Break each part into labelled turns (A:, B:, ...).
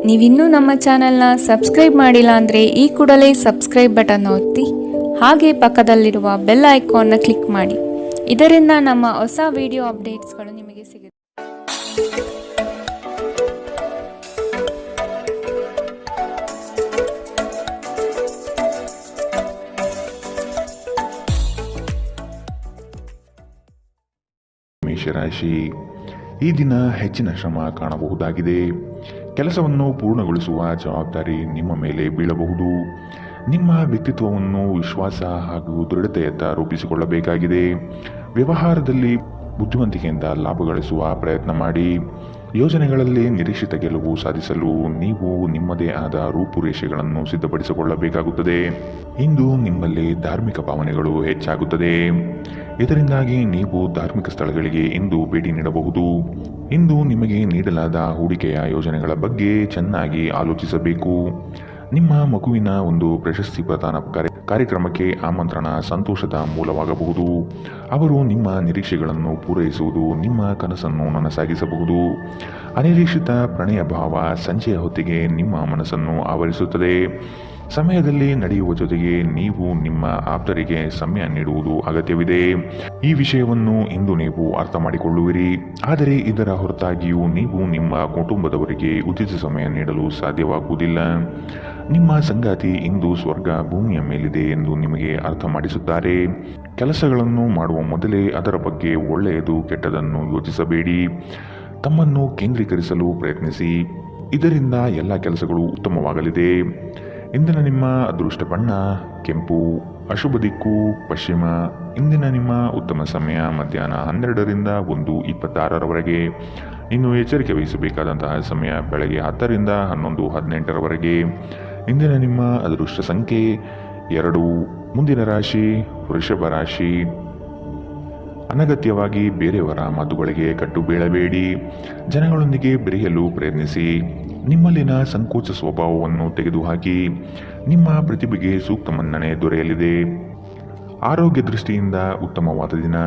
A: ನೀವಿನ್ನೂ ನಮ್ಮ ಚಾನೆಲ್ನ ಸಬ್ಸ್ಕ್ರೈಬ್ ಮಾಡಿಲ್ಲ ಅಂದರೆ ಈ ಕೂಡಲೇ ಸಬ್ಸ್ಕ್ರೈಬ್ ಬಟನ್ ಒತ್ತಿ ಹಾಗೆ ಪಕ್ಕದಲ್ಲಿರುವ ಬೆಲ್ ಐಕಾನ್ನ ಕ್ಲಿಕ್ ಮಾಡಿ. ಇದರಿಂದ ನಮ್ಮ ಹೊಸ ವಿಡಿಯೋ ಅಪ್ಡೇಟ್ಸ್ಗಳು ನಿಮಗೆ ಸಿಗುತ್ತೆ.
B: ಮೇಷರಾಶಿ, ಈ ದಿನ ಹೆಚ್ಚಿನ ಶ್ರಮ ಕಾಣಬಹುದಾಗಿದೆ. ಕೆಲಸವನ್ನು ಪೂರ್ಣಗೊಳಿಸುವ ಜವಾಬ್ದಾರಿ ನಿಮ್ಮ ಮೇಲೆ ಬೀಳಬಹುದು. ನಿಮ್ಮ ವ್ಯಕ್ತಿತ್ವವನ್ನು ವಿಶ್ವಾಸ ಹಾಗೂ ದೃಢತೆಯತ್ತ ರೂಪಿಸಿಕೊಳ್ಳಬೇಕಾಗಿದೆ. ವ್ಯವಹಾರದಲ್ಲಿ ಬುದ್ಧಿವಂತಿಕೆಯಿಂದ ಲಾಭ ಗಳಿಸುವ ಪ್ರಯತ್ನ ಮಾಡಿ. ಯೋಜನೆಗಳಲ್ಲಿ ನಿರೀಕ್ಷಿತ ಗೆಲುವು ಸಾಧಿಸಲು ನೀವು ನಿಮ್ಮದೇ ಆದ ರೂಪುರೇಷೆಗಳನ್ನು ಸಿದ್ಧಪಡಿಸಿಕೊಳ್ಳಬೇಕಾಗುತ್ತದೆ. ಇಂದು ನಿಮ್ಮಲ್ಲಿ ಧಾರ್ಮಿಕ ಭಾವನೆಗಳು ಹೆಚ್ಚಾಗುತ್ತದೆ. ಇದರಿಂದಾಗಿ ನೀವು ಧಾರ್ಮಿಕ ಸ್ಥಳಗಳಿಗೆ ಇಂದು ಭೇಟಿ ನೀಡಬಹುದು. ಇಂದು ನಿಮಗೆ ನೀಡಲಾದ ಹೂಡಿಕೆಯ ಯೋಜನೆಗಳ ಬಗ್ಗೆ ಚೆನ್ನಾಗಿ ಆಲೋಚಿಸಬೇಕು. ನಿಮ್ಮ ಮಗುವಿನ ಒಂದು ಪ್ರಶಸ್ತಿ ಪ್ರದಾನ ಕಾರ್ಯಕ್ರಮಕ್ಕೆ ಆಮಂತ್ರಣ ಸಂತೋಷದ ಮೂಲವಾಗಬಹುದು. ಅವರು ನಿಮ್ಮ ನಿರೀಕ್ಷೆಗಳನ್ನು ಪೂರೈಸುವುದು ನಿಮ್ಮ ಕನಸನ್ನು ನನಸಾಗಿಸಬಹುದು. ಅನಿರೀಕ್ಷಿತ ಪ್ರಣಯ ಭಾವ ಸಂಜೆಯ ಹೊತ್ತಿಗೆ ನಿಮ್ಮ ಮನಸ್ಸನ್ನು ಆವರಿಸುತ್ತದೆ. ಸಮಯದಲ್ಲಿ ನಡೆಯುವ ಜೊತೆಗೆ ನೀವು ನಿಮ್ಮ ಆಪ್ತರಿಗೆ ಸಮಯ ನೀಡುವುದು ಅಗತ್ಯವಿದೆ. ಈ ವಿಷಯವನ್ನು ಇಂದು ನೀವು ಅರ್ಥ ಮಾಡಿಕೊಳ್ಳುವಿರಿ. ಆದರೆ ಇದರ ಹೊರತಾಗಿಯೂ ನೀವು ನಿಮ್ಮ ಕುಟುಂಬದವರಿಗೆ ಉಚಿತ ಸಮಯ ನೀಡಲು ಸಾಧ್ಯವಾಗುವುದಿಲ್ಲ. ನಿಮ್ಮ ಸಂಗಾತಿ ಇಂದು ಸ್ವರ್ಗ ಭೂಮಿಯ ಮೇಲಿದೆ ಎಂದು ನಿಮಗೆ ಅರ್ಥ ಮಾಡಿಸುತ್ತಾರೆ. ಕೆಲಸಗಳನ್ನು ಮಾಡುವ ಮೊದಲೇ ಅದರ ಬಗ್ಗೆ ಒಳ್ಳೆಯದು ಕೆಟ್ಟದನ್ನು ಯೋಚಿಸಬೇಡಿ. ತಮ್ಮನ್ನು ಕೇಂದ್ರೀಕರಿಸಲು ಪ್ರಯತ್ನಿಸಿ. ಇದರಿಂದ ಎಲ್ಲ ಕೆಲಸಗಳು ಉತ್ತಮವಾಗಲಿದೆ. ಇಂದಿನ ನಿಮ್ಮ ಅದೃಷ್ಟ ಬಣ್ಣ ಕೆಂಪು, ಅಶುಭ ದಿಕ್ಕು ಪಶ್ಚಿಮ. ಇಂದಿನ ನಿಮ್ಮ ಉತ್ತಮ ಸಮಯ ಮಧ್ಯಾಹ್ನ 12ರಿಂದ 1:26ರವರೆಗೆ. ಇನ್ನು ಎಚ್ಚರಿಕೆ ವಹಿಸಬೇಕಾದಂತಹ ಸಮಯ ಬೆಳಗ್ಗೆ 10ರಿಂದ 11:18ರವರೆಗೆ. ಇಂದಿನ ನಿಮ್ಮ ಅದೃಷ್ಟ ಸಂಖ್ಯೆ 2. ಮುಂದಿನ ರಾಶಿ ವೃಷಭ ರಾಶಿ. ಅನಗತ್ಯವಾಗಿ ಬೇರೆಯವರ ಮಾತುಗಳಿಗೆ ಕಟ್ಟು ಬೀಳಬೇಡಿ. ಜನಗಳೊಂದಿಗೆ ಬೆರೆಯಲು ಪ್ರಯತ್ನಿಸಿ. ನಿಮ್ಮಲ್ಲಿನ ಸಂಕೋಚ ಸ್ವಭಾವವನ್ನು ತೆಗೆದುಹಾಕಿ. ನಿಮ್ಮ ಪ್ರತಿಭೆಗೆ ಸೂಕ್ತ ಮನ್ನಣೆ ದೊರೆಯಲಿದೆ. ಆರೋಗ್ಯ ದೃಷ್ಟಿಯಿಂದ ಉತ್ತಮವಾದ ದಿನ.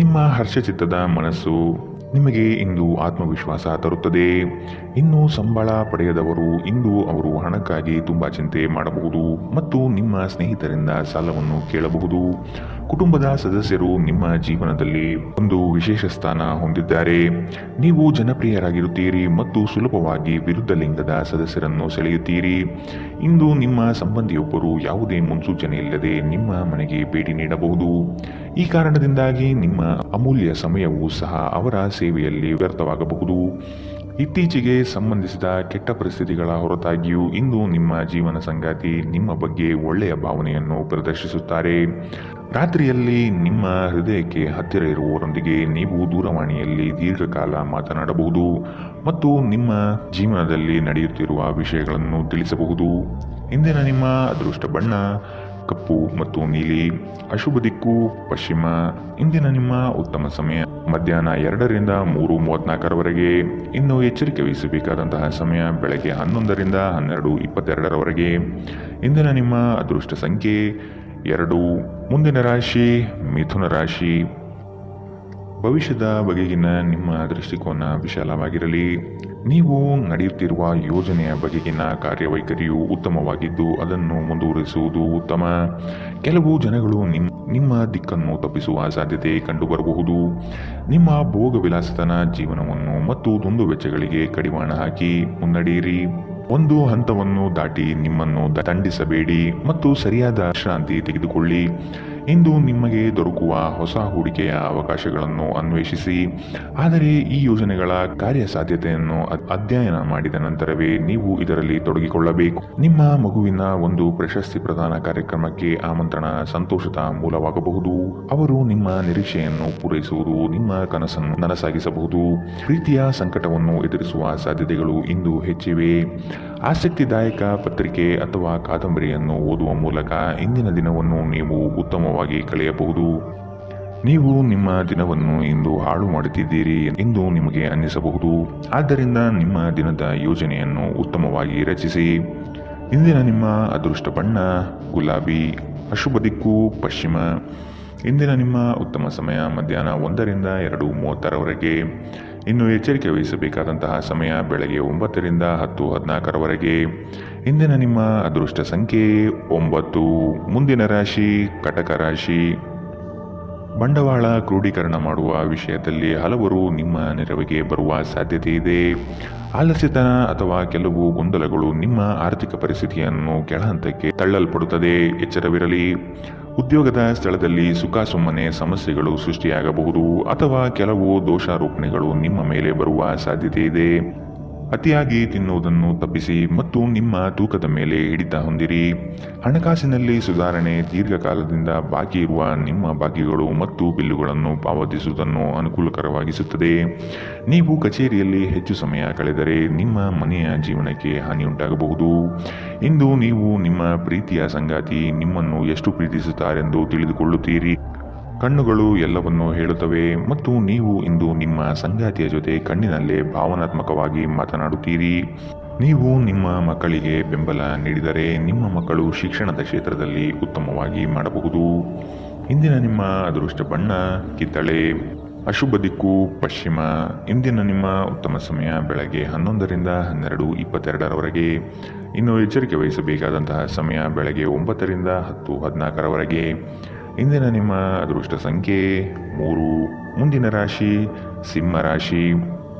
B: ನಿಮ್ಮ ಹರ್ಷಚಿತ್ತದ ಮನಸ್ಸು ನಿಮಗೆ ಇಂದು ಆತ್ಮವಿಶ್ವಾಸ ತರುತ್ತದೆ. ಇನ್ನು ಸಂಬಳ ಪಡೆಯದವರು ಇಂದು ಅವರು ಹಣಕ್ಕಾಗಿ ತುಂಬ ಚಿಂತೆ ಮಾಡಬಹುದು ಮತ್ತು ನಿಮ್ಮ ಸ್ನೇಹಿತರಿಂದ ಸಾಲವನ್ನು ಕೇಳಬಹುದು. ಕುಟುಂಬದ ಸದಸ್ಯರು ನಿಮ್ಮ ಜೀವನದಲ್ಲಿ ಒಂದು ವಿಶೇಷ ಸ್ಥಾನ ಹೊಂದಿದ್ದಾರೆ. ನೀವು ಜನಪ್ರಿಯರಾಗಿರುತ್ತೀರಿ ಮತ್ತು ಸುಲಭವಾಗಿ ವಿರುದ್ಧ ಲಿಂಗದ ಸದಸ್ಯರನ್ನು ಸೆಳೆಯುತ್ತೀರಿ. ಇಂದು ನಿಮ್ಮ ಸಂಬಂಧಿಯೊಬ್ಬರು ಯಾವುದೇ ಮುನ್ಸೂಚನೆ ಇಲ್ಲದೆ ನಿಮ್ಮ ಮನೆಗೆ ಭೇಟಿ ನೀಡಬಹುದು. ಈ ಕಾರಣದಿಂದಾಗಿ ನಿಮ್ಮ ಅಮೂಲ್ಯ ಸಮಯವೂ ಸಹ ಅವರ ಸೇವೆಯಲ್ಲಿ ವ್ಯರ್ಥವಾಗಬಹುದು. ಇತ್ತೀಚೆಗೆ ಸಂಬಂಧಿಸಿದ ಕೆಟ್ಟ ಪರಿಸ್ಥಿತಿಗಳ ಹೊರತಾಗಿಯೂ ಇಂದು ನಿಮ್ಮ ಜೀವನ ಸಂಗಾತಿ ನಿಮ್ಮ ಬಗ್ಗೆ ಒಳ್ಳೆಯ ಭಾವನೆಯನ್ನು ಪ್ರದರ್ಶಿಸುತ್ತಾರೆ. ರಾತ್ರಿಯಲ್ಲಿ ನಿಮ್ಮ ಹೃದಯಕ್ಕೆ ಹತ್ತಿರ ಇರುವವರೊಂದಿಗೆ ನೀವು ದೂರವಾಣಿಯಲ್ಲಿ ದೀರ್ಘಕಾಲ ಮಾತನಾಡಬಹುದು ಮತ್ತು ನಿಮ್ಮ ಜೀವನದಲ್ಲಿ ನಡೆಯುತ್ತಿರುವ ವಿಷಯಗಳನ್ನು ತಿಳಿಸಬಹುದು. ಇಂದಿನ ನಿಮ್ಮ ಅದೃಷ್ಟ ಬಣ್ಣ ಕಪ್ಪು ಮತ್ತು ನೀಲಿ, ಅಶುಭ ದಿಕ್ಕು ಪಶ್ಚಿಮ. ಇಂದಿನ ನಿಮ್ಮ ಉತ್ತಮ ಸಮಯ ಮಧ್ಯಾಹ್ನ 2ರಿಂದ 3:34ರವರೆಗೆ. ಇನ್ನು ಎಚ್ಚರಿಕೆ ವಹಿಸಬೇಕಾದಂತಹ ಸಮಯ ಬೆಳಗ್ಗೆ 11ರಿಂದ 12:22ರವರೆಗೆ. ಇಂದಿನ ನಿಮ್ಮ ಅದೃಷ್ಟ ಸಂಖ್ಯೆ 2. ಮುಂದಿನ ರಾಶಿ ಮಿಥುನ ರಾಶಿ. ಭವಿಷ್ಯದ ಬಗೆಗಿನ ನಿಮ್ಮ ದೃಷ್ಟಿಕೋನ ವಿಶಾಲವಾಗಿರಲಿ. ನೀವು ನಡೆಯುತ್ತಿರುವ ಯೋಜನೆಯ ಬಗೆಗಿನ ಕಾರ್ಯವೈಖರಿಯು ಉತ್ತಮವಾಗಿದ್ದು ಅದನ್ನು ಮುಂದುವರಿಸುವುದು ಉತ್ತಮ. ಕೆಲವು ಜನಗಳು ನಿಮ್ಮ ದಿಕ್ಕನ್ನು ತಪ್ಪಿಸುವ ಸಾಧ್ಯತೆ ಕಂಡುಬರಬಹುದು. ನಿಮ್ಮ ಭೋಗ ವಿಲಾಸತನ ಜೀವನವನ್ನು ಮತ್ತು ದುಂದು ವೆಚ್ಚಗಳಿಗೆ ಕಡಿವಾಣ ಹಾಕಿ ಮುನ್ನಡೆಯಿರಿ. ಒಂದು ಹಂತವನ್ನು ದಾಟಿ ನಿಮ್ಮನ್ನು ದಂಡಿಸಬೇಡಿ ಮತ್ತು ಸರಿಯಾದ ವಿಶ್ರಾಂತಿ ತೆಗೆದುಕೊಳ್ಳಿ. ಇಂದು ನಿಮಗೆ ದೊರಕುವ ಹೊಸ ಹೂಡಿಕೆಯ ಅವಕಾಶಗಳನ್ನು ಅನ್ವೇಷಿಸಿ. ಆದರೆ ಈ ಯೋಜನೆಗಳ ಕಾರ್ಯಸಾಧ್ಯತೆಯನ್ನು ಅಧ್ಯಯನ ಮಾಡಿದ ನಂತರವೇ ನೀವು ಇದರಲ್ಲಿ ತೊಡಗಿಕೊಳ್ಳಬೇಕು. ನಿಮ್ಮ ಮಗುವಿನ ಒಂದು ಪ್ರಶಸ್ತಿ ಪ್ರದಾನ ಕಾರ್ಯಕ್ರಮಕ್ಕೆ ಆಮಂತ್ರಣ ಸಂತೋಷದ ಮೂಲವಾಗಬಹುದು. ಅವರು ನಿಮ್ಮ ನಿರೀಕ್ಷೆಯನ್ನು ಪೂರೈಸುವುದು ನಿಮ್ಮ ಕನಸನ್ನು ನನಸಾಗಿಸಬಹುದು. ಪ್ರೀತಿಯ ಸಂಕಟವನ್ನು ಎದುರಿಸುವ ಸಾಧ್ಯತೆಗಳು ಇಂದು ಹೆಚ್ಚಿವೆ. ಆಸಕ್ತಿದಾಯಕ ಪತ್ರಿಕೆ ಅಥವಾ ಕಾದಂಬರಿಯನ್ನು ಓದುವ ಮೂಲಕ ಇಂದಿನ ದಿನವನ್ನು ನೀವು ಉತ್ತಮವಾಗಿ ಕಳೆಯಬಹುದು. ನೀವು ನಿಮ್ಮ ದಿನವನ್ನು ಇಂದು ಹಾಳು ಮಾಡುತ್ತಿದ್ದೀರಿ ಎಂದು ನಿಮಗೆ ಅನ್ನಿಸಬಹುದು. ಆದ್ದರಿಂದ ನಿಮ್ಮ ದಿನದ ಯೋಜನೆಯನ್ನು ಉತ್ತಮವಾಗಿ ರಚಿಸಿ. ಇಂದಿನ ನಿಮ್ಮ ಅದೃಷ್ಟ ಬಣ್ಣ ಗುಲಾಬಿ, ಅಶುಭ ದಿಕ್ಕು ಪಶ್ಚಿಮ. ಇಂದಿನ ನಿಮ್ಮ ಉತ್ತಮ ಸಮಯ ಮಧ್ಯಾಹ್ನ 1ರಿಂದ 2:30ರವರೆಗೆ. ಇನ್ನು ಎಚ್ಚರಿಕೆ ವಹಿಸಬೇಕಾದಂತಹ ಸಮಯ ಬೆಳಗ್ಗೆ 9 ರಿಂದ 10:14 ಇಂದಿನ ನಿಮ್ಮ ಅದೃಷ್ಟ ಸಂಖ್ಯೆ 9. ಮುಂದಿನ ರಾಶಿ ಕಟಕ ರಾಶಿ. ಬಂಡವಾಳ ಕ್ರೋಢೀಕರಣ ಮಾಡುವ ವಿಷಯದಲ್ಲಿ ಹಲವರು ನಿಮ್ಮ ನೆರವಿಗೆ ಬರುವ ಸಾಧ್ಯತೆ ಇದೆ. ಆಲಸ್ಯತನ ಅಥವಾ ಕೆಲವು ಗೊಂದಲಗಳು ನಿಮ್ಮ ಆರ್ಥಿಕ ಪರಿಸ್ಥಿತಿಯನ್ನು ಕೆಳಹಂತಕ್ಕೆ ತಳ್ಳಲ್ಪಡುತ್ತದೆ. ಎಚ್ಚರವಿರಲಿ. ಉದ್ಯೋಗದ ಸ್ಥಳದಲ್ಲಿ ಸುಮ್ಮನೆ ಸಮಸ್ಯೆಗಳು ಸೃಷ್ಟಿಯಾಗಬಹುದು ಅಥವಾ ಕೆಲವು ದೋಷಾರೋಪಣೆಗಳು ನಿಮ್ಮ ಮೇಲೆ ಬರುವ ಸಾಧ್ಯತೆ ಇದೆ. ಅತಿಯಾಗಿ ತಿನ್ನುವುದನ್ನು ತಪ್ಪಿಸಿ ಮತ್ತು ನಿಮ್ಮ ತೂಕದ ಮೇಲೆ ಹಿಡಿತ ಹೊಂದಿರಿ. ಹಣಕಾಸಿನಲ್ಲಿ ಸುಧಾರಣೆ. ದೀರ್ಘಕಾಲದಿಂದ ಬಾಕಿ ಇರುವ ನಿಮ್ಮ ಬಾಕಿಗಳು ಮತ್ತು ಬಿಲ್ಲುಗಳನ್ನು ಪಾವತಿಸುವುದನ್ನು ಅನುಕೂಲಕರವಾಗಿಸುತ್ತದೆ. ನೀವು ಕಚೇರಿಯಲ್ಲಿ ಹೆಚ್ಚು ಸಮಯ ಕಳೆದರೆ ನಿಮ್ಮ ಮನೆಯ ಜೀವನಕ್ಕೆ ಹಾನಿಯುಂಟಾಗಬಹುದು. ಇಂದು ನೀವು ನಿಮ್ಮ ಪ್ರೀತಿಯ ಸಂಗಾತಿ ನಿಮ್ಮನ್ನು ಎಷ್ಟು ಪ್ರೀತಿಸುತ್ತಾರೆಂದು ತಿಳಿದುಕೊಳ್ಳುತ್ತೀರಿ. ಕಣ್ಣುಗಳು ಎಲ್ಲವನ್ನೂ ಹೇಳುತ್ತವೆ ಮತ್ತು ನೀವು ಇಂದು ನಿಮ್ಮ ಸಂಗಾತಿಯ ಜೊತೆ ಕಣ್ಣಿನಲ್ಲೇ ಭಾವನಾತ್ಮಕವಾಗಿ ಮಾತನಾಡುತ್ತೀರಿ. ನೀವು ನಿಮ್ಮ ಮಕ್ಕಳಿಗೆ ಬೆಂಬಲ ನೀಡಿದರೆ ನಿಮ್ಮ ಮಕ್ಕಳು ಶಿಕ್ಷಣದ ಕ್ಷೇತ್ರದಲ್ಲಿ ಉತ್ತಮವಾಗಿ ಮಾಡಬಹುದು. ಇಂದಿನ ನಿಮ್ಮ ಅದೃಷ್ಟ ಬಣ್ಣ ಕಿತ್ತಳೆ. ಅಶುಭ ದಿಕ್ಕು ಪಶ್ಚಿಮ. ಇಂದಿನ ನಿಮ್ಮ ಉತ್ತಮ ಸಮಯ ಬೆಳಗ್ಗೆ 11 ರಿಂದ 12:22. ಇನ್ನು ಎಚ್ಚರಿಕೆ ವಹಿಸಬೇಕಾದಂತಹ ಸಮಯ ಬೆಳಗ್ಗೆ 9 ರಿಂದ 10:14. ಇಂದಿನ ನಿಮ್ಮ ಅದೃಷ್ಟ ಸಂಖ್ಯೆ 3. ಮುಂದಿನ ರಾಶಿ ಸಿಂಹ ರಾಶಿ.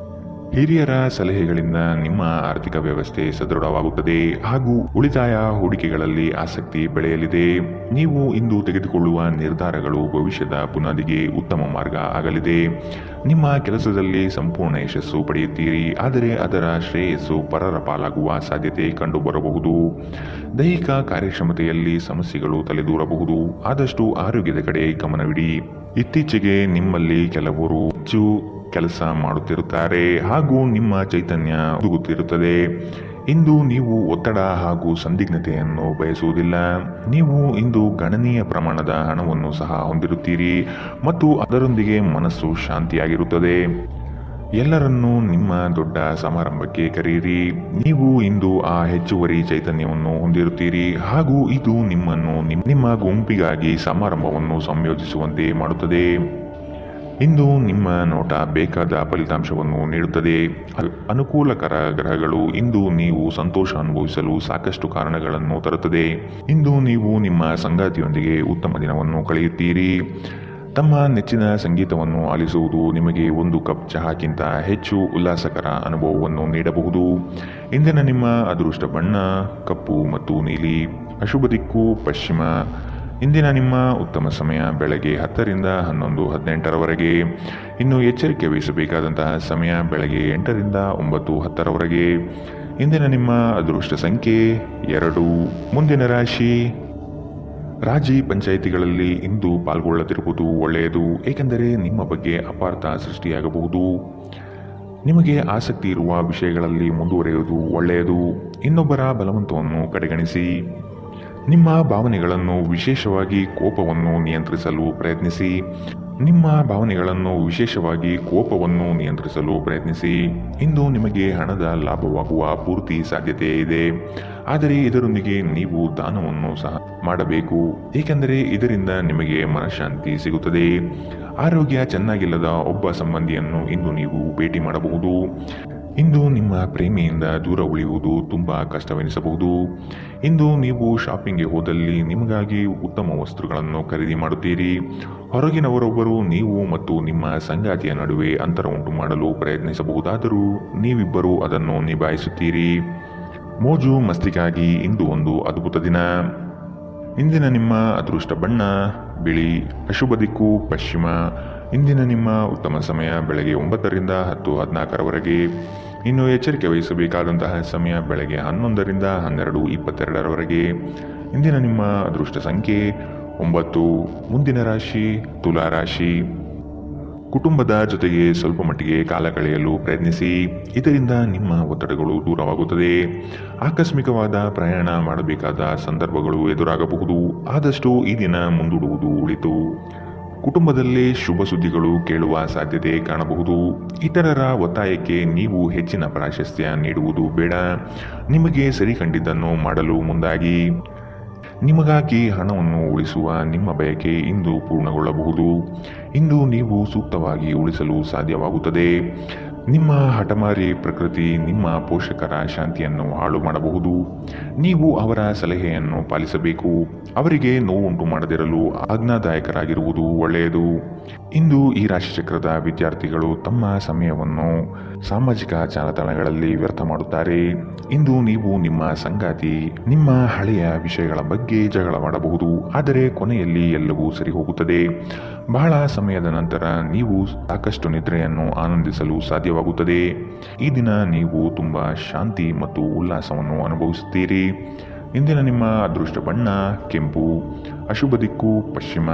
B: ಹಿರಿಯರ ಸಲಹೆಗಳಿಂದ ನಿಮ್ಮ ಆರ್ಥಿಕ ವ್ಯವಸ್ಥೆ ಸದೃಢವಾಗುತ್ತದೆ ಹಾಗೂ ಉಳಿತಾಯ ಹೂಡಿಕೆಗಳಲ್ಲಿ ಆಸಕ್ತಿ ಬೆಳೆಯಲಿದೆ. ನೀವು ಇಂದು ತೆಗೆದುಕೊಳ್ಳುವ ನಿರ್ಧಾರಗಳು ಭವಿಷ್ಯದ ಬುನಾದಿಗೆ ಉತ್ತಮ ಮಾರ್ಗ ಆಗಲಿದೆ. ನಿಮ್ಮ ಕೆಲಸದಲ್ಲಿ ಸಂಪೂರ್ಣ ಯಶಸ್ಸು ಪಡೆಯುತ್ತೀರಿ, ಆದರೆ ಅದರ ಶ್ರೇಯಸ್ಸು ಪರರ ಪಾಲಾಗುವ ಸಾಧ್ಯತೆ ಕಂಡುಬರಬಹುದು. ದೈಹಿಕ ಕಾರ್ಯಕ್ಷಮತೆಯಲ್ಲಿ ಸಮಸ್ಯೆಗಳು ತಲೆದೂರಬಹುದು. ಆದಷ್ಟು ಆರೋಗ್ಯದ ಕಡೆ ಗಮನವಿಡಿ. ಇತ್ತೀಚೆಗೆ ನಿಮ್ಮಲ್ಲಿ ಕೆಲವರು ಹೆಚ್ಚು ಕೆಲಸ ಮಾಡುತ್ತಿರುತ್ತಾರೆ ಹಾಗೂ ನಿಮ್ಮ ಚೈತನ್ಯ ಉದುಗುತ್ತಿರುತ್ತದೆ. ಇಂದು ನೀವು ಒತ್ತಡ ಹಾಗೂ ಸಂದಿಗ್ಧತೆಯನ್ನು ಬಯಸುವುದಿಲ್ಲ. ನೀವು ಇಂದು ಗಣನೀಯ ಪ್ರಮಾಣದ ಹಣವನ್ನು ಸಹ ಹೊಂದಿರುತ್ತೀರಿ ಮತ್ತು ಅದರೊಂದಿಗೆ ಮನಸ್ಸು ಶಾಂತಿಯಾಗಿರುತ್ತದೆ. ಎಲ್ಲರನ್ನೂ ನಿಮ್ಮ ದೊಡ್ಡ ಸಮಾರಂಭಕ್ಕೆ ಕರೆಯಿರಿ. ನೀವು ಇಂದು ಆ ಹೆಚ್ಚುವರಿ ಚೈತನ್ಯವನ್ನು ಹೊಂದಿರುತ್ತೀರಿ ಹಾಗೂ ಇದು ನಿಮ್ಮನ್ನು ನಿಮ್ಮ ಗುಂಪಿಗಾಗಿ ಸಮಾರಂಭವನ್ನು ಸಂಯೋಜಿಸುವಂತೆ ಮಾಡುತ್ತದೆ. ಇಂದು ನಿಮ್ಮ ನೋಟ ಬೇಕಾದ ಫಲಿತಾಂಶವನ್ನು ನೀಡುತ್ತದೆ. ಅನುಕೂಲಕರ ಗ್ರಹಗಳು ಇಂದು ನೀವು ಸಂತೋಷ ಅನುಭವಿಸಲು ಸಾಕಷ್ಟು ಕಾರಣಗಳನ್ನು ತರುತ್ತದೆ. ಇಂದು ನೀವು ನಿಮ್ಮ ಸಂಗಾತಿಯೊಂದಿಗೆ ಉತ್ತಮ ದಿನವನ್ನು ಕಳೆಯುತ್ತೀರಿ. ತಮ್ಮ ನೆಚ್ಚಿನ ಸಂಗೀತವನ್ನು ಆಲಿಸುವುದು ನಿಮಗೆ 1 ಕಪ್ ಚಹಾಕ್ಕಿಂತ ಹೆಚ್ಚು ಉಲ್ಲಾಸಕರ ಅನುಭವವನ್ನು ನೀಡಬಹುದು. ಇಂದಿನ ನಿಮ್ಮ ಅದೃಷ್ಟ ಬಣ್ಣ ಕಪ್ಪು ಮತ್ತು ನೀಲಿ. ಅಶುಭ ದಿಕ್ಕು ಪಶ್ಚಿಮ. ಇಂದಿನ ನಿಮ್ಮ ಉತ್ತಮ ಸಮಯ ಬೆಳಗ್ಗೆ 10 ರಿಂದ 11:18. ಇನ್ನು ಎಚ್ಚರಿಕೆ ವಹಿಸಬೇಕಾದಂತಹ ಸಮಯ ಬೆಳಗ್ಗೆ 8 ರಿಂದ 9:10. ಇಂದಿನ ನಿಮ್ಮ ಅದೃಷ್ಟ ಸಂಖ್ಯೆ 2. ಮುಂದಿನ ರಾಶಿ ರಾಜಿ ಪಂಚಾಯಿತಿಗಳಲ್ಲಿ ಇಂದು ಪಾಲ್ಗೊಳ್ಳದಿರುವುದು ಒಳ್ಳೆಯದು, ಏಕೆಂದರೆ ನಿಮ್ಮ ಬಗ್ಗೆ ಅಪಾರ್ಥ ಸೃಷ್ಟಿಯಾಗಬಹುದು. ನಿಮಗೆ ಆಸಕ್ತಿ ಇರುವ ವಿಷಯಗಳಲ್ಲಿ ಮುಂದುವರಿಯುವುದು ಒಳ್ಳೆಯದು. ಇನ್ನೊಬ್ಬರ ಬಲವಂತವನ್ನು ಕಡೆಗಣಿಸಿ. ನಿಮ್ಮ ಭಾವನೆಗಳನ್ನು ವಿಶೇಷವಾಗಿ ಕೋಪವನ್ನು ನಿಯಂತ್ರಿಸಲು ಪ್ರಯತ್ನಿಸಿ. ಇಂದು ನಿಮಗೆ ಹಣದ ಲಾಭವಾಗುವ ಪೂರ್ತಿ ಸಾಧ್ಯತೆ ಇದೆ, ಆದರೆ ಇದರೊಂದಿಗೆ ನೀವು ದಾನವನ್ನು ಸಹ ಮಾಡಬೇಕು, ಏಕೆಂದರೆ ಇದರಿಂದ ನಿಮಗೆ ಮನಃಶಾಂತಿ ಸಿಗುತ್ತದೆ. ಆರೋಗ್ಯ ಚೆನ್ನಾಗಿಲ್ಲದ ಒಬ್ಬ ಸಂಬಂಧಿಯನ್ನು ಇಂದು ನೀವು ಭೇಟಿ ಮಾಡಬಹುದು. ಇಂದು ನಿಮ್ಮ ಪ್ರೇಮಿಯಿಂದ ದೂರ ಉಳಿಯುವುದು ತುಂಬ ಕಷ್ಟವೆನಿಸಬಹುದು. ಇಂದು ನೀವು ಶಾಪಿಂಗ್ಗೆ ಹೋದಲ್ಲಿ ನಿಮಗಾಗಿ ಉತ್ತಮ ವಸ್ತುಗಳನ್ನು ಖರೀದಿ ಮಾಡುತ್ತೀರಿ. ಹೊರಗಿನವರೊಬ್ಬರು ನೀವು ಮತ್ತು ನಿಮ್ಮ ಸಂಗಾತಿಯ ನಡುವೆ ಅಂತರ ಉಂಟು ಮಾಡಲು ಪ್ರಯತ್ನಿಸಬಹುದಾದರೂ ನೀವಿಬ್ಬರೂ ಅದನ್ನು ನಿಭಾಯಿಸುತ್ತೀರಿ. ಮೋಜು ಮಸ್ತಿಗಾಗಿ ಇಂದು ಒಂದು ಅದ್ಭುತ ದಿನ. ಇಂದಿನ ನಿಮ್ಮ ಅದೃಷ್ಟ ಬಣ್ಣ ಬಿಳಿ. ಅಶುಭ ದಿಕ್ಕು ಪಶ್ಚಿಮ. ಇಂದಿನ ನಿಮ್ಮ ಉತ್ತಮ ಸಮಯ ಬೆಳಗ್ಗೆ 9 ರಿಂದ 10:14. ಇನ್ನು ಎಚ್ಚರಿಕೆ ವಹಿಸಬೇಕಾದಂತಹ ಸಮಯ ಬೆಳಗ್ಗೆ 11 ರಿಂದ 12:22. ಇಂದಿನ ನಿಮ್ಮ ಅದೃಷ್ಟ ಸಂಖ್ಯೆ 9. ಮುಂದಿನ ರಾಶಿ ತುಲಾ ರಾಶಿ. ಕುಟುಂಬದ ಜೊತೆಗೆ ಸ್ವಲ್ಪ ಮಟ್ಟಿಗೆ ಕಾಲ ಕಳೆಯಲು ಪ್ರಯತ್ನಿಸಿ. ಇದರಿಂದ ನಿಮ್ಮ ಒತ್ತಡಗಳು ದೂರವಾಗುತ್ತದೆ. ಆಕಸ್ಮಿಕವಾದ ಪ್ರಯಾಣ ಮಾಡಬೇಕಾದ ಸಂದರ್ಭಗಳು ಎದುರಾಗಬಹುದು. ಆದಷ್ಟು ಈ ದಿನ ಮುಂದೂಡುವುದು ಒಳಿತು. ಕುಟುಂಬದಲ್ಲಿ ಶುಭ ಸುದ್ದಿಗಳು ಕೇಳುವ ಸಾಧ್ಯತೆ ಕಾಣಬಹುದು. ಇತರರ ಒತ್ತಾಯಕ್ಕೆ ನೀವು ಹೆಚ್ಚಿನ ಪ್ರಾಶಸ್ತ್ಯ ನೀಡುವುದು ಬೇಡ. ನಿಮಗೆ ಸರಿ ಕಂಡಿದ್ದನ್ನು ಮಾಡಲು ಮುಂದಾಗಿ. ನಿಮಗಾಗಿ ಹಣವನ್ನು ಉಳಿಸುವ ನಿಮ್ಮ ಬಯಕೆ ಇಂದು ಪೂರ್ಣಗೊಳ್ಳಬಹುದು. ಇಂದು ನೀವು ಸೂಕ್ತವಾಗಿ ಉಳಿಸಲು ಸಾಧ್ಯವಾಗುತ್ತದೆ. ನಿಮ್ಮ ಹಠಮಾರಿ ಪ್ರಕೃತಿ ನಿಮ್ಮ ಪೋಷಕರ ಶಾಂತಿಯನ್ನು ಹಾಳು ಮಾಡಬಹುದು. ನೀವು ಅವರ ಸಲಹೆಯನ್ನು ಪಾಲಿಸಬೇಕು. ಅವರಿಗೆ ನೋವುಂಟು ಮಾಡದಿರಲು ಆಜ್ಞಾದಾಯಕರಾಗಿರುವುದು ಒಳ್ಳೆಯದು. ಇಂದು ಈ ರಾಶಿಚಕ್ರದ ವಿದ್ಯಾರ್ಥಿಗಳು ತಮ್ಮ ಸಮಯವನ್ನು ಸಾಮಾಜಿಕ ಜಾಲತಾಣಗಳಲ್ಲಿ ವ್ಯರ್ಥ ಮಾಡುತ್ತಾರೆ. ಇಂದು ನೀವು ನಿಮ್ಮ ಸಂಗಾತಿ ನಿಮ್ಮ ಹಳೆಯ ವಿಷಯಗಳ ಬಗ್ಗೆ ಜಗಳವಾಡಬಹುದು, ಆದರೆ ಕೊನೆಯಲ್ಲಿ ಎಲ್ಲವೂ ಸರಿ ಹೋಗುತ್ತದೆ. ಬಹಳ ಸಮಯದ ನಂತರ ನೀವು ಸಾಕಷ್ಟು ನಿದ್ರೆಯನ್ನು ಆನಂದಿಸಲು ಸಾಧ್ಯವಾಗುತ್ತದೆ. ಈ ದಿನ ನೀವು ತುಂಬ ಶಾಂತಿ ಮತ್ತು ಉಲ್ಲಾಸವನ್ನು ಅನುಭವಿಸುತ್ತೀರಿ. ಇಂದಿನ ನಿಮ್ಮ ಅದೃಷ್ಟ ಬಣ್ಣ ಕೆಂಪು, ಅಶುಭ ದಿಕ್ಕು ಪಶ್ಚಿಮ.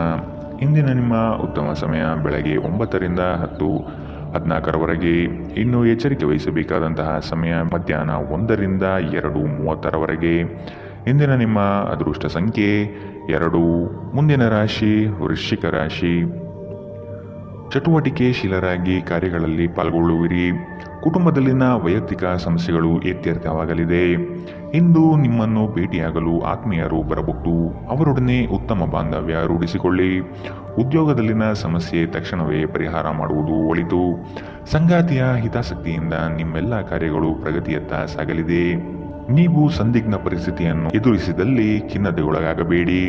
B: ಇಂದಿನ ನಿಮ್ಮ ಉತ್ತಮ ಸಮಯ ಬೆಳಗ್ಗೆ 9ರಿಂದ 10:14ರವರೆಗೆ. ಇನ್ನು ಎಚ್ಚರಿಕೆ ವಹಿಸಬೇಕಾದಂತಹ ಸಮಯ ಮಧ್ಯಾಹ್ನ 1ರಿಂದ 2:30ರವರೆಗೆ. ಇಂದಿನ ನಿಮ್ಮ ಅದೃಷ್ಟ ಸಂಖ್ಯೆ 2. ಮುಂದಿನ ರಾಶಿ ವೃಶ್ಚಿಕ ರಾಶಿ. ಚಟುವಟಿಕೆಶೀಲರಾಗಿ ಕಾರ್ಯಗಳಲ್ಲಿ ಪಾಲ್ಗೊಳ್ಳುವಿರಿ. ಕುಟುಂಬದಲ್ಲಿನ ವೈಯಕ್ತಿಕ ಸಮಸ್ಯೆಗಳು ಇತ್ಯರ್ಥವಾಗಲಿದೆ. ಇಂದು ನಿಮ್ಮನ್ನು ಭೇಟಿಯಾಗಲು ಆತ್ಮೀಯರು ಬರಬಹುದು. ಅವರೊಡನೆ ಉತ್ತಮ ಬಾಂಧವ್ಯ ರೂಢಿಸಿಕೊಳ್ಳಿ. ಉದ್ಯೋಗದಲ್ಲಿನ ಸಮಸ್ಯೆ ತಕ್ಷಣವೇ ಪರಿಹಾರ ಮಾಡುವುದು ಒಳಿತು. ಸಂಗಾತಿಯ ಹಿತಾಸಕ್ತಿಯಿಂದ ನಿಮ್ಮೆಲ್ಲ ಕಾರ್ಯಗಳು ಪ್ರಗತಿಯತ್ತ ಸಾಗಲಿದೆ. ನೀವು ಸಂದಿಗ್ಧ ಪರಿಸ್ಥಿತಿಯನ್ನು ಎದುರಿಸಿದಲ್ಲಿ ಖಿನ್ನತೆಗೊಳಗಾಗಬೇಡಿ.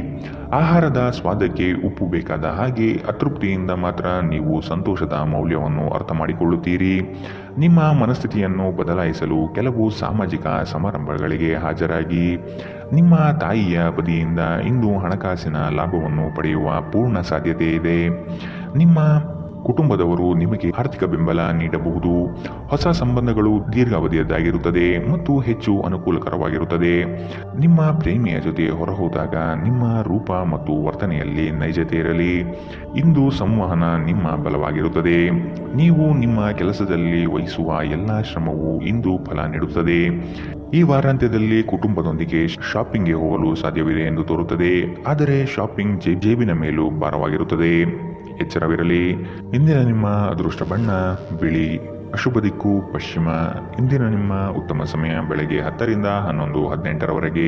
B: ಆಹಾರದ ಸ್ವಾದಕ್ಕೆ ಉಪ್ಪು ಬೇಕಾದ ಹಾಗೆ ಅತೃಪ್ತಿಯಿಂದ ಮಾತ್ರ ನೀವು ಸಂತೋಷದ ಮೌಲ್ಯವನ್ನು ಅರ್ಥ ಮಾಡಿಕೊಳ್ಳುತ್ತೀರಿ. ನಿಮ್ಮ ಮನಸ್ಥಿತಿಯನ್ನು ಬದಲಾಯಿಸಲು ಕೆಲವು ಸಾಮಾಜಿಕ ಸಮಾರಂಭಗಳಿಗೆ ಹಾಜರಾಗಿ. ನಿಮ್ಮ ತಾಯಿಯ ಬದಿಯಿಂದ ಇಂದು ಹಣಕಾಸಿನ ಲಾಭವನ್ನು ಪಡೆಯುವ ಪೂರ್ಣ ಸಾಧ್ಯತೆ ಇದೆ. ನಿಮ್ಮ ಕುಟುಂಬದವರು ನಿಮಗೆ ಆರ್ಥಿಕ ಬೆಂಬಲ ನೀಡಬಹುದು. ಹೊಸ ಸಂಬಂಧಗಳು ದೀರ್ಘಾವಧಿಯದ್ದಾಗಿರುತ್ತದೆ ಮತ್ತು ಹೆಚ್ಚು ಅನುಕೂಲಕರವಾಗಿರುತ್ತದೆ. ನಿಮ್ಮ ಪ್ರೇಮಿಯ ಜೊತೆ ಹೊರಹೋದಾಗ ನಿಮ್ಮ ರೂಪ ಮತ್ತು ವರ್ತನೆಯಲ್ಲಿ ನೈಜತೆ ಇರಲಿ. ಇಂದು ಸಂವಹನ ನಿಮ್ಮ ಬಲವಾಗಿರುತ್ತದೆ. ನೀವು ನಿಮ್ಮ ಕೆಲಸದಲ್ಲಿ ವಹಿಸುವ ಎಲ್ಲ ಶ್ರಮವು ಇಂದು ಫಲ ನೀಡುತ್ತದೆ. ಈ ವಾರಾಂತ್ಯದಲ್ಲಿ ಕುಟುಂಬದೊಂದಿಗೆ ಶಾಪಿಂಗ್ಗೆ ಹೋಗಲು ಸಾಧ್ಯವಿದೆ ಎಂದು ತೋರುತ್ತದೆ, ಆದರೆ ಶಾಪಿಂಗ್ ಜೇಬಿನ ಮೇಲೂ ಭಾರವಾಗಿರುತ್ತದೆ. ಎಚ್ಚರವಿರಲಿ. ಇಂದಿನ ನಿಮ್ಮ ಅದೃಷ್ಟ ಬಣ್ಣ ಬಿಳಿ, ಅಶುಭ ದಿಕ್ಕು ಪಶ್ಚಿಮ. ಇಂದಿನ ನಿಮ್ಮ ಉತ್ತಮ ಸಮಯ ಬೆಳಗ್ಗೆ 10ರಿಂದ 11:18ರವರೆಗೆ.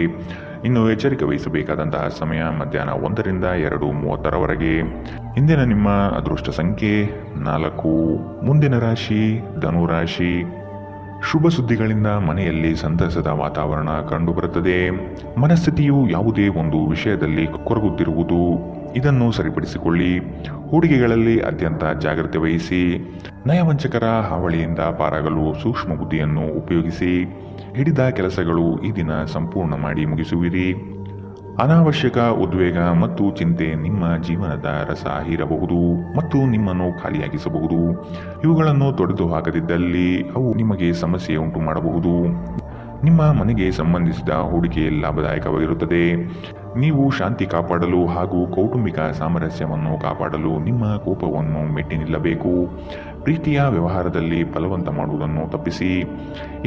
B: ಇನ್ನು ಎಚ್ಚರಿಕೆ ವಹಿಸಬೇಕಾದಂತಹ ಸಮಯ ಮಧ್ಯಾಹ್ನ 1ರಿಂದ 2:30ರವರೆಗೆ. ಇಂದಿನ ನಿಮ್ಮ ಅದೃಷ್ಟ ಸಂಖ್ಯೆ 4. ಮುಂದಿನ ರಾಶಿ ಧನುರಾಶಿ. ಶುಭ ಸುದ್ದಿಗಳಿಂದ ಮನೆಯಲ್ಲಿ ಸಂತಸದ ವಾತಾವರಣ ಕಂಡುಬರುತ್ತದೆ. ಮನಸ್ಥಿತಿಯು ಯಾವುದೇ ಒಂದು ವಿಷಯದಲ್ಲಿ ಕೊರಗುತ್ತಿರುವುದು, ಇದನ್ನು ಸರಿಪಡಿಸಿಕೊಳ್ಳಿ. ಹೂಡಿಕೆಗಳಲ್ಲಿ ಅತ್ಯಂತ ಜಾಗ್ರತೆ ವಹಿಸಿ. ನಯವಂಚಕರ ಹಾವಳಿಯಿಂದ ಪಾರಾಗಲು ಸೂಕ್ಷ್ಮ ಬುದ್ಧಿಯನ್ನು ಉಪಯೋಗಿಸಿ. ಹಿಡಿದ ಕೆಲಸಗಳು ಈ ದಿನ ಸಂಪೂರ್ಣ ಮಾಡಿ ಮುಗಿಸುವಿರಿ. ಅನಾವಶ್ಯಕ ಉದ್ವೇಗ ಮತ್ತು ಚಿಂತೆ ನಿಮ್ಮ ಜೀವನದ ರಸ ಹೀರಬಹುದು ಮತ್ತು ನಿಮ್ಮನ್ನು ಖಾಲಿಯಾಗಿಸಬಹುದು. ಇವುಗಳನ್ನು ತೊಡೆದು ಹಾಕದಿದ್ದಲ್ಲಿ ಅವು ನಿಮಗೆ ಸಮಸ್ಯೆ ಉಂಟು ಮಾಡಬಹುದು. ನಿಮ್ಮ ಮನೆಗೆ ಸಂಬಂಧಿಸಿದ ಹೂಡಿಕೆ ಲಾಭದಾಯಕವಾಗಿರುತ್ತದೆ. ನೀವು ಶಾಂತಿ ಕಾಪಾಡಲು ಹಾಗೂ ಕೌಟುಂಬಿಕ ಸಾಮರಸ್ಯವನ್ನು ಕಾಪಾಡಲು ನಿಮ್ಮ ಕೋಪವನ್ನು ಮೆಟ್ಟಿ ನಿಲ್ಲಬೇಕು. ಪ್ರೀತಿಯ ವ್ಯವಹಾರದಲ್ಲಿ ಬಲವಂತ ಮಾಡುವುದನ್ನು ತಪ್ಪಿಸಿ.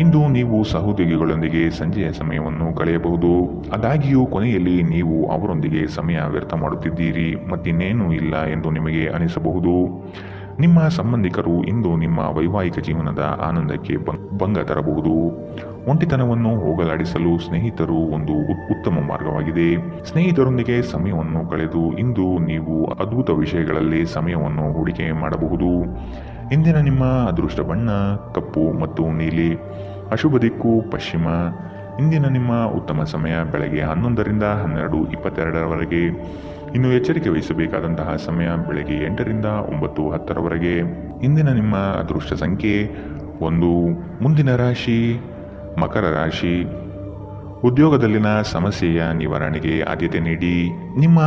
B: ಇಂದು ನೀವು ಸಹೋದ್ಯೋಗಿಗಳೊಂದಿಗೆ ಸಂಜೆಯ ಸಮಯವನ್ನು ಕಳೆಯಬಹುದು. ಆದಾಗ್ಯೂ ಕೊನೆಯಲ್ಲಿ ನೀವು ಅವರೊಂದಿಗೆ ಸಮಯ ವ್ಯರ್ಥ ಮಾಡುತ್ತಿದ್ದೀರಿ ಮತ್ತಿನ್ನೇನೂ ಇಲ್ಲ ಎಂದು ನಿಮಗೆ ಅನಿಸಬಹುದು. ನಿಮ್ಮ ಸಂಬಂಧಿಕರು ಇಂದು ನಿಮ್ಮ ವೈವಾಹಿಕ ಜೀವನದ ಆನಂದಕ್ಕೆ ಭಂಗ ತರಬಹುದು. ಒಂಟಿತನವನ್ನು ಹೋಗಲಾಡಿಸಲು ಸ್ನೇಹಿತರು ಒಂದು ಉತ್ತಮ ಮಾರ್ಗವಾಗಿದೆ. ಸ್ನೇಹಿತರೊಂದಿಗೆ ಸಮಯವನ್ನು ಕಳೆದು ಇಂದು ನೀವು ಅದ್ಭುತ ವಿಷಯಗಳಲ್ಲಿ ಸಮಯವನ್ನು ಹೂಡಿಕೆ ಮಾಡಬಹುದು. ಇಂದಿನ ನಿಮ್ಮ ಅದೃಷ್ಟ ಬಣ್ಣ ಕಪ್ಪು ಮತ್ತು ನೀಲಿ, ಅಶುಭ ದಿಕ್ಕು ಪಶ್ಚಿಮ. ಇಂದಿನ ನಿಮ್ಮ ಉತ್ತಮ ಸಮಯ ಬೆಳಗ್ಗೆ 11ರಿಂದ 12:22ರವರೆಗೆ. ಇನ್ನು ಎಚ್ಚರಿಕೆ ವಹಿಸಬೇಕಾದಂತಹ ಸಮಯ ಬೆಳಗ್ಗೆ 8ರಿಂದ 9:10ರವರೆಗೆ. ಇಂದಿನ ನಿಮ್ಮ ಅದೃಷ್ಟ ಸಂಖ್ಯೆ 1. ಮುಂದಿನ ರಾಶಿ ಮಕರ ರಾಶಿ. ಉದ್ಯೋಗದಲ್ಲಿನ ಸಮಸ್ಯೆಯ ನಿವಾರಣೆಗೆ ಆದ್ಯತೆ ನೀಡಿ. ನಿಮ್ಮ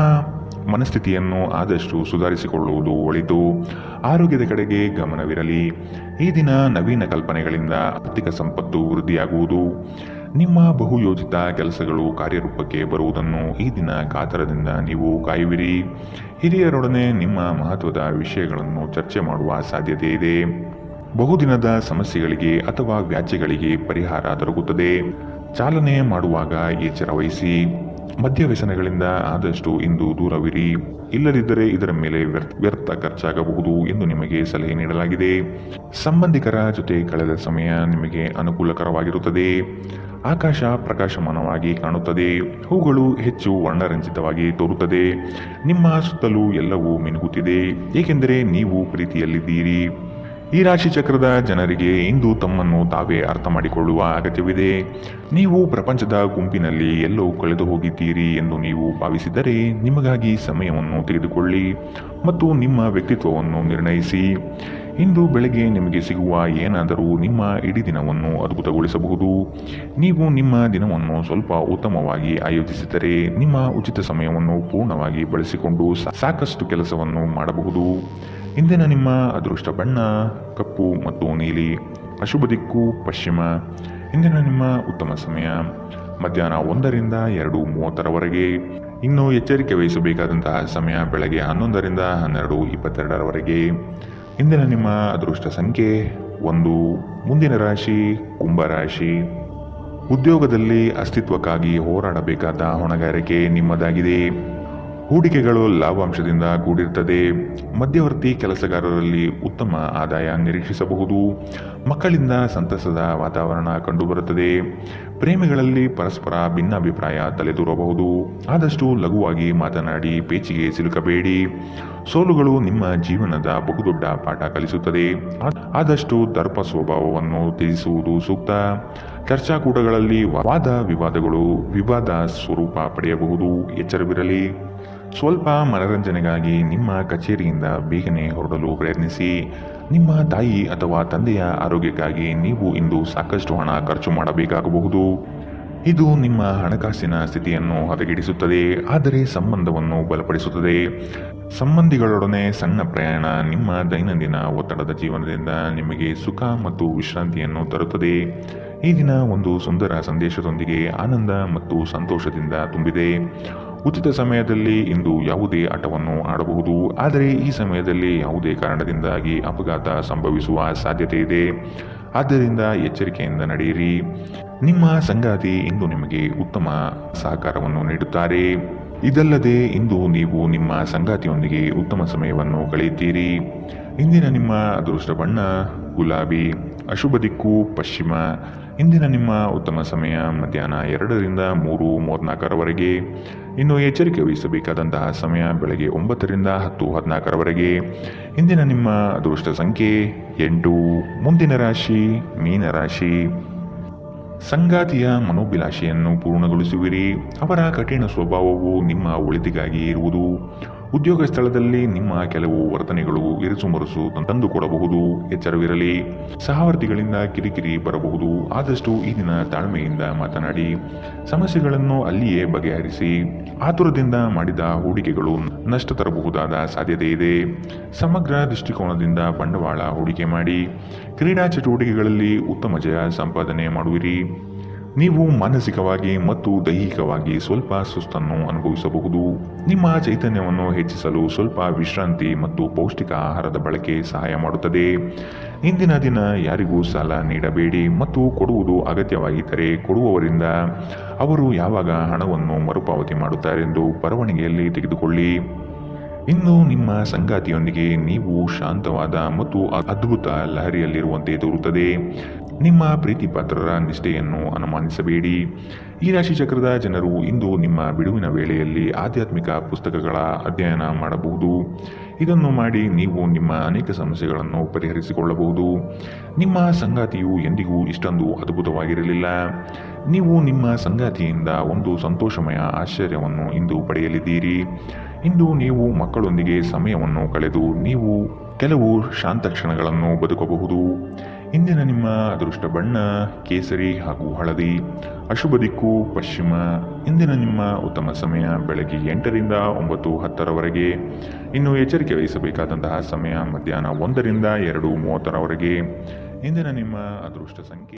B: ಮನಸ್ಥಿತಿಯನ್ನು ಆದಷ್ಟು ಸುಧಾರಿಸಿಕೊಳ್ಳುವುದು ಒಳಿತು. ಆರೋಗ್ಯದ ಕಡೆಗೆ ಗಮನವಿರಲಿ. ಈ ದಿನ ನವೀನ ಕಲ್ಪನೆಗಳಿಂದ ಆರ್ಥಿಕ ಸಂಪತ್ತು ವೃದ್ಧಿಯಾಗುವುದು. ನಿಮ್ಮ ಬಹುಯೋಜಿತ ಕೆಲಸಗಳು ಕಾರ್ಯರೂಪಕ್ಕೆ ಬರುವುದನ್ನು ಈ ದಿನ ಕಾತರದಿಂದ ನೀವು ಕಾಯುವಿರಿ. ಹಿರಿಯರೊಡನೆ ನಿಮ್ಮ ಮಹತ್ವದ ವಿಷಯಗಳನ್ನು ಚರ್ಚೆ ಮಾಡುವ ಸಾಧ್ಯತೆ ಇದೆ. ಬಹುದಿನದ ಸಮಸ್ಯೆಗಳಿಗೆ ಅಥವಾ ವ್ಯಾಜ್ಯಗಳಿಗೆ ಪರಿಹಾರ ದೊರಕುತ್ತದೆ. ಚಾಲನೆ ಮಾಡುವಾಗ ಎಚ್ಚರ ವಹಿಸಿ. ಮದ್ಯವ್ಯಸನಗಳಿಂದ ಆದಷ್ಟು ಇಂದು ದೂರವಿರಿ. ಇಲ್ಲದಿದ್ದರೆ ಇದರ ಮೇಲೆ ವ್ಯರ್ಥ ಖರ್ಚಾಗಬಹುದು ಎಂದು ನಿಮಗೆ ಸಲಹೆ ನೀಡಲಾಗಿದೆ. ಸಂಬಂಧಿಕರ ಜೊತೆ ಕಳೆದ ಸಮಯ ನಿಮಗೆ ಅನುಕೂಲಕರವಾಗಿರುತ್ತದೆ. ಆಕಾಶ ಪ್ರಕಾಶಮಾನವಾಗಿ ಕಾಣುತ್ತದೆ. ಹೂಗಳು ಹೆಚ್ಚು ವರ್ಣರಂಜಿತವಾಗಿ ತೋರುತ್ತದೆ. ನಿಮ್ಮ ಸುತ್ತಲೂ ಎಲ್ಲವೂ ಮಿನುಗುತ್ತಿದೆ, ಏಕೆಂದರೆ ನೀವು ಪ್ರೀತಿಯಲ್ಲಿದ್ದೀರಿ. ಈ ರಾಶಿ ಚಕ್ರದ ಜನರಿಗೆ ಇಂದು ತಮ್ಮನ್ನು ತಾವೇ ಅರ್ಥ ಮಾಡಿಕೊಳ್ಳುವ ಅಗತ್ಯವಿದೆ. ನೀವು ಪ್ರಪಂಚದ ಗುಂಪಿನಲ್ಲಿ ಎಲ್ಲೋ ಕಳೆದು ಹೋಗಿದ್ದೀರಿ ಎಂದು ನೀವು ಭಾವಿಸಿದರೆ ನಿಮಗಾಗಿ ಸಮಯವನ್ನು ತೆಗೆದುಕೊಳ್ಳಿ ಮತ್ತು ನಿಮ್ಮ ವ್ಯಕ್ತಿತ್ವವನ್ನು ನಿರ್ಣಯಿಸಿ. ಇಂದು ಬೆಳಗ್ಗೆ ನಿಮಗೆ ಸಿಗುವ ಏನಾದರೂ ನಿಮ್ಮ ಇಡೀ ದಿನವನ್ನು ಅದ್ಭುತಗೊಳಿಸಬಹುದು. ನೀವು ನಿಮ್ಮ ದಿನವನ್ನು ಸ್ವಲ್ಪ ಉತ್ತಮವಾಗಿ ಆಯೋಜಿಸಿದರೆ ನಿಮ್ಮ ಉಚಿತ ಸಮಯವನ್ನು ಪೂರ್ಣವಾಗಿ ಬಳಸಿಕೊಂಡು ಸಾಕಷ್ಟು ಕೆಲಸವನ್ನು ಮಾಡಬಹುದು. ಇಂದಿನ ನಿಮ್ಮ ಅದೃಷ್ಟ ಬಣ್ಣ ಕಪ್ಪು ಮತ್ತು ನೀಲಿ. ಅಶುಭ ದಿಕ್ಕು ಪಶ್ಚಿಮ. ಇಂದಿನ ನಿಮ್ಮ ಉತ್ತಮ ಸಮಯ ಮಧ್ಯಾಹ್ನ 1ರಿಂದ 2:30ರವರೆಗೆ. ಇನ್ನು ಎಚ್ಚರಿಕೆ ವಹಿಸಬೇಕಾದಂತಹ ಸಮಯ ಬೆಳಗ್ಗೆ 11ರಿಂದ 12:22ರವರೆಗೆ. ಇಂದಿನ ನಿಮ್ಮ ಅದೃಷ್ಟ ಸಂಖ್ಯೆ 1. ಮುಂದಿನ ರಾಶಿ ಕುಂಭರಾಶಿ. ಉದ್ಯೋಗದಲ್ಲಿ ಅಸ್ತಿತ್ವಕ್ಕಾಗಿ ಹೋರಾಡಬೇಕಾದ ಹೊಣೆಗಾರಿಕೆ ನಿಮ್ಮದಾಗಿದೆ. ಹೂಡಿಕೆಗಳು ಲಾಭಾಂಶದಿಂದ ಕೂಡಿರುತ್ತದೆ. ಮಧ್ಯವರ್ತಿ ಕೆಲಸಗಾರರಲ್ಲಿ ಉತ್ತಮ ಆದಾಯ ನಿರೀಕ್ಷಿಸಬಹುದು. ಮಕ್ಕಳಿಂದ ಸಂತಸದ ವಾತಾವರಣ ಕಂಡುಬರುತ್ತದೆ. ಪ್ರೇಮಿಗಳಲ್ಲಿ ಪರಸ್ಪರ ಭಿನ್ನಾಭಿಪ್ರಾಯ ತಲೆದೂರಬಹುದು. ಆದಷ್ಟು ಲಘುವಾಗಿ ಮಾತನಾಡಿ ಪೇಚಿಗೆ ಸಿಲುಕಬೇಡಿ. ಸೋಲುಗಳು ನಿಮ್ಮ ಜೀವನದ ಬಹುದೊಡ್ಡ ಪಾಠ ಕಲಿಸುತ್ತದೆ. ಆದಷ್ಟು ದರ್ಪ ಸ್ವಭಾವವನ್ನು ತ್ಯಜಿಸುವುದು ಸೂಕ್ತ. ಚರ್ಚಾಕೂಟಗಳಲ್ಲಿ ವಾದ ವಿವಾದಗಳು ವಿವಾದ ಸ್ವರೂಪ ಪಡೆಯಬಹುದು. ಎಚ್ಚರವಿರಲಿ. ಸ್ವಲ್ಪ ಮನರಂಜನೆಗಾಗಿ ನಿಮ್ಮ ಕಚೇರಿಯಿಂದ ಬೇಗನೆ ಹೊರಡಲು ಪ್ರಯತ್ನಿಸಿ. ನಿಮ್ಮ ತಾಯಿ ಅಥವಾ ತಂದೆಯ ಆರೋಗ್ಯಕ್ಕಾಗಿ ನೀವು ಇಂದು ಸಾಕಷ್ಟು ಹಣ ಖರ್ಚು ಮಾಡಬೇಕಾಗಬಹುದು. ಇದು ನಿಮ್ಮ ಹಣಕಾಸಿನ ಸ್ಥಿತಿಯನ್ನು ಹದಗೆಡಿಸುತ್ತದೆ, ಆದರೆ ಸಂಬಂಧವನ್ನು ಬಲಪಡಿಸುತ್ತದೆ. ಸಂಬಂಧಿಗಳೊಡನೆ ಸಣ್ಣ ಪ್ರಯಾಣ ನಿಮ್ಮ ದೈನಂದಿನ ಒತ್ತಡದ ಜೀವನದಿಂದ ನಿಮಗೆ ಸುಖ ಮತ್ತು ವಿಶ್ರಾಂತಿಯನ್ನು ತರುತ್ತದೆ. ಈ ದಿನ ಒಂದು ಸುಂದರ ಸಂದೇಶದೊಂದಿಗೆ ಆನಂದ ಮತ್ತು ಸಂತೋಷದಿಂದ ತುಂಬಿದೆ. ಉಚಿತ ಸಮಯದಲ್ಲಿ ಇಂದು ಯಾವುದೇ ಆಟವನ್ನು ಆಡಬಹುದು, ಆದರೆ ಈ ಸಮಯದಲ್ಲಿ ಯಾವುದೇ ಕಾರಣದಿಂದಾಗಿ ಅಪಘಾತ ಸಂಭವಿಸುವ ಸಾಧ್ಯತೆ ಇದೆ. ಆದ್ದರಿಂದ ಎಚ್ಚರಿಕೆಯಿಂದ ನಡೆಯಿರಿ. ನಿಮ್ಮ ಸಂಗಾತಿ ಇಂದು ನಿಮಗೆ ಉತ್ತಮ ಸಹಕಾರವನ್ನು ನೀಡುತ್ತಾರೆ. ಇದಲ್ಲದೆ ಇಂದು ನೀವು ನಿಮ್ಮ ಸಂಗಾತಿಯೊಂದಿಗೆ ಉತ್ತಮ ಸಮಯವನ್ನು ಕಳೆಯುತ್ತೀರಿ. ಇಂದಿನ ನಿಮ್ಮ ಅದೃಷ್ಟ ಬಣ್ಣ ಗುಲಾಬಿ. ಅಶುಭ ದಿಕ್ಕು ಪಶ್ಚಿಮ. ಇಂದಿನ ನಿಮ್ಮ ಉತ್ತಮ ಸಮಯ ಮಧ್ಯಾಹ್ನ 2ರಿಂದ 3:34ರವರೆಗೆ. ಇನ್ನು ಎಚ್ಚರಿಕೆ ವಹಿಸಬೇಕಾದಂತಹ ಸಮಯ ಬೆಳಗ್ಗೆ 9ರಿಂದ 10:14ರವರೆಗೆ. ಇಂದಿನ ನಿಮ್ಮ ಅದೃಷ್ಟ ಸಂಖ್ಯೆ 8. ಮುಂದಿನ ರಾಶಿ ಮೀನರಾಶಿ. ಸಂಗಾತಿಯ ಮನೋಭಿಲಾಷೆಯನ್ನು ಪೂರ್ಣಗೊಳಿಸುವಿರಿ. ಅವರ ಕಠಿಣ ಸ್ವಭಾವವು ನಿಮ್ಮ ಒಳಿತಿಗಾಗಿ ಇರುವುದು. ಉದ್ಯೋಗ ಸ್ಥಳದಲ್ಲಿ ನಿಮ್ಮ ಕೆಲವು ವರ್ತನೆಗಳು ಇರುಸುಮುರುಸು ತಂದುಕೊಡಬಹುದು. ಎಚ್ಚರವಿರಲಿ. ಸಹವರ್ತಿಗಳಿಂದ ಕಿರಿಕಿರಿ ಬರಬಹುದು. ಆದಷ್ಟು ಈ ದಿನ ತಾಳ್ಮೆಯಿಂದ ಮಾತನಾಡಿ ಸಮಸ್ಯೆಗಳನ್ನು ಅಲ್ಲಿಯೇ ಬಗೆಹರಿಸಿ. ಆತುರದಿಂದ ಮಾಡಿದ ಹೂಡಿಕೆಗಳು ನಷ್ಟ ತರಬಹುದಾದ ಸಾಧ್ಯತೆ ಇದೆ. ಸಮಗ್ರ ದೃಷ್ಟಿಕೋನದಿಂದ ಬಂಡವಾಳ ಹೂಡಿಕೆ ಮಾಡಿ. ಕ್ರೀಡಾ ಚಟುವಟಿಕೆಗಳಲ್ಲಿ ಉತ್ತಮ ಜಯ ಸಂಪಾದನೆ ಮಾಡುವಿರಿ. ನೀವು ಮಾನಸಿಕವಾಗಿ ಮತ್ತು ದೈಹಿಕವಾಗಿ ಸ್ವಲ್ಪ ಸುಸ್ತನ್ನು ಅನುಭವಿಸಬಹುದು. ನಿಮ್ಮ ಚೈತನ್ಯವನ್ನು ಹೆಚ್ಚಿಸಲು ಸ್ವಲ್ಪ ವಿಶ್ರಾಂತಿ ಮತ್ತು ಪೌಷ್ಟಿಕ ಆಹಾರದ ಬಳಕೆ ಸಹಾಯ ಮಾಡುತ್ತದೆ. ಇಂದಿನ ದಿನ ಯಾರಿಗೂ ಸಾಲ ನೀಡಬೇಡಿ ಮತ್ತು ಕೊಡುವುದು ಅಗತ್ಯವಾಗಿದ್ದರೆ ಕೊಡುವವರಿಂದ ಅವರು ಯಾವಾಗ ಹಣವನ್ನು ಮರುಪಾವತಿ ಮಾಡುತ್ತಾರೆಂದು ಬರವಣಿಗೆಯಲ್ಲಿ ತೆಗೆದುಕೊಳ್ಳಿ. ಇನ್ನು ನಿಮ್ಮ ಸಂಗಾತಿಯೊಂದಿಗೆ ನೀವು ಶಾಂತವಾದ ಮತ್ತು ಅದ್ಭುತ ಲಹರಿಯಲ್ಲಿರುವಂತೆ ತೋರುತ್ತದೆ. ನಿಮ್ಮ ಪ್ರೀತಿ ಪಾತ್ರರ ನಿಷ್ಠೆಯನ್ನು ಅನುಮಾನಿಸಬೇಡಿ. ಈ ರಾಶಿ ಚಕ್ರದ ಜನರು ಇಂದು ನಿಮ್ಮ ಬಿಡುವಿನ ವೇಳೆಯಲ್ಲಿ ಆಧ್ಯಾತ್ಮಿಕ ಪುಸ್ತಕಗಳ ಅಧ್ಯಯನ ಮಾಡಬಹುದು. ಇದನ್ನು ಮಾಡಿ ನೀವು ನಿಮ್ಮ ಅನೇಕ ಸಮಸ್ಯೆಗಳನ್ನು ಪರಿಹರಿಸಿಕೊಳ್ಳಬಹುದು. ನಿಮ್ಮ ಸಂಗಾತಿಯು ಎಂದಿಗೂ ಇಷ್ಟೊಂದು ಅದ್ಭುತವಾಗಿರಲಿಲ್ಲ. ನೀವು ನಿಮ್ಮ ಸಂಗಾತಿಯಿಂದ ಒಂದು ಸಂತೋಷಮಯ ಆಶ್ಚರ್ಯವನ್ನು ಇಂದು ಪಡೆಯಲಿದ್ದೀರಿ. ಇಂದು ನೀವು ಮಕ್ಕಳೊಂದಿಗೆ ಸಮಯವನ್ನು ಕಳೆದು ನೀವು ಕೆಲವು ಶಾಂತ ಕ್ಷಣಗಳನ್ನು ಬದುಕಬಹುದು. ಇಂದಿನ ನಿಮ್ಮ ಅದೃಷ್ಟ ಬಣ್ಣ ಕೇಸರಿ ಹಾಗೂ ಹಳದಿ. ಅಶುಭ ದಿಕ್ಕು ಪಶ್ಚಿಮ. ಇಂದಿನ ನಿಮ್ಮ ಉತ್ತಮ ಸಮಯ ಬೆಳಗ್ಗೆ 8ರಿಂದ 9:10ರವರೆಗೆ. ಇನ್ನು ಎಚ್ಚರಿಕೆ ವಹಿಸಬೇಕಾದಂತಹ ಸಮಯ ಮಧ್ಯಾಹ್ನ 1ರಿಂದ 2:30ರವರೆಗೆ. ಇಂದಿನ ನಿಮ್ಮ ಅದೃಷ್ಟ ಸಂಖ್ಯೆ